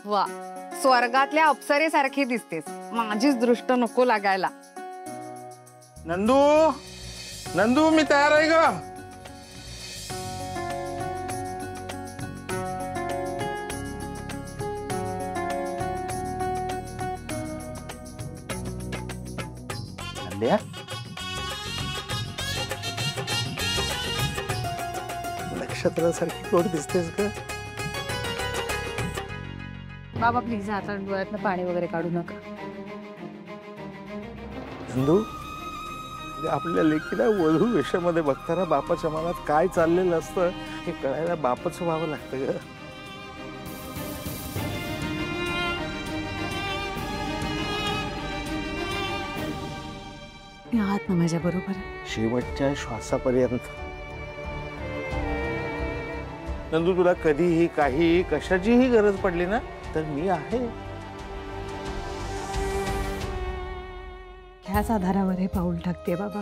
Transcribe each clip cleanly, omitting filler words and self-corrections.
वा, स्वर्गातल्या अप्सरेसारखी दिसतेस. माझीच दृष्ट नको लागायला. नंदू, नंदू मी तयार आहे ग. नंद्या, नक्षत्रासारखी कोण दिसतेस ग. बाबा प्लीज आता डोळ्यातनं पाणी वगैरे काढू नका. नंदू, आपल्या लेकीला वधू वेशामध्ये बघताना बापाच्या मनात काय चाललेलं असतं हे कळायला बापच व्हावं लागतं ग. आहात ना माझ्या बरोबर. शेवटच्या श्वासापर्यंत. नंदू, तुला कधीही काही कशाचीही गरज पडली ना तर मी आहे. ह्याच आधारावर हे पाऊल टाकते बाबा.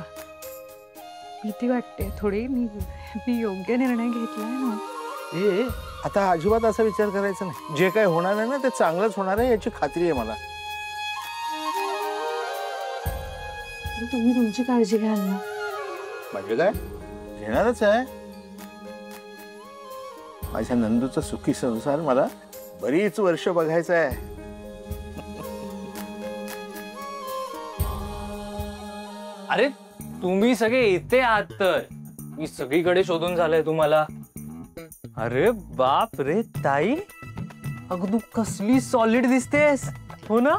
भीती वाटते थोडी. मी योग्य निर्णय घेतलाय ना. आता अजिबात असा विचार करायचा नाही. जे काय होणार आहे ना ते चांगलंच होणार आहे याची खात्री आहे मला. तुम्ही तुमची काळजी घ्याल ना. म्हणजे काय घेणारच आहे. माझ्या नंदूचा सुखी संसार मला बरीच वर्ष बघायचा आहे. अरे तुम्ही सगळे येते आहात तर मी सगळीकडे शोधून झालंय तुम्हाला. अरे बाप रे ताई, अगं तू कसली सॉलिड दिसतेस. हो ना.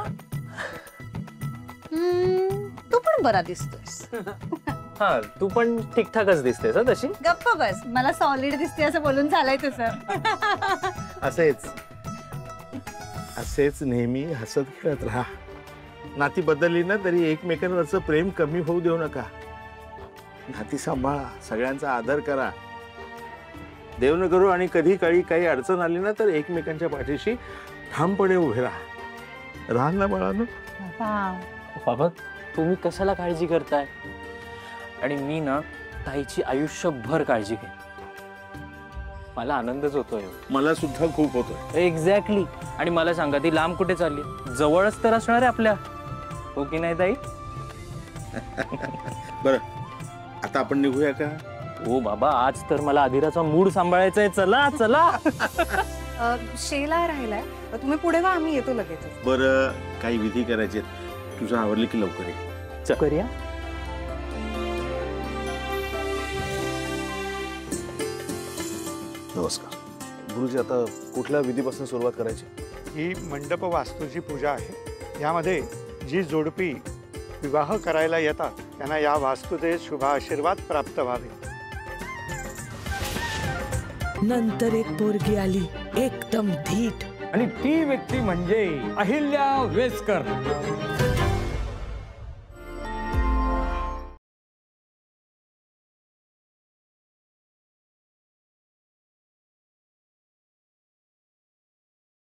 तू पण बरा दिसतोस. हा, तू पण ठीकठाकच दिसतेस. तशी गप्प बस. मला सॉलिड दिसते असं बोलून झालंय तुझं. असेच असेच नेहमी हसत खेळत राहा. नाती बदलली ना तरी एकमेकांवरचं प्रेम कमी होऊ देऊ नका. नाती सांभाळा, सगळ्यांचा आदर करा. देव न करू आणि कधी काळी काही अडचण आली ना तर एकमेकांच्या पाठीशी ठामपणे उभे राहा ना बाळांनो. बाबा तुम्ही कशाला काळजी करताय. आणि मी ना ताईची आयुष्यभर काळजी घे. मला आनंदच होतोय. मला सुद्धा खूप होतोय. एक्झॅक्टली. आणि मला सांगा ती लांब कुठे चालली. जवळच तर असणार आहे आपल्या. हो की नाही ताई. बरं आता आपण निघूया का. हो बाबा, आज तर मला आदिराचा मूड सांभाळायचा आहे. चला चला. शेला राहिलाय. तुम्ही पुढे वा, आम्ही येतो लगेच. बरं काही विधी करायचे तुझं आवडली की लवकर ये. करूया. नमस्कार गुरुजी. आता कुठल्या विधीपासून सुरुवात करायची. ही मंडप वास्तूची पूजा आहे. यामध्ये जी जोडपी विवाह करायला येतात त्यांना या वास्तुदेव शुभ आशीर्वाद प्राप्त व्हावे. नंतर एक पोरगी आली एकदम धीट. आणि ती व्यक्ती म्हणजे अहिल्या वेसकर.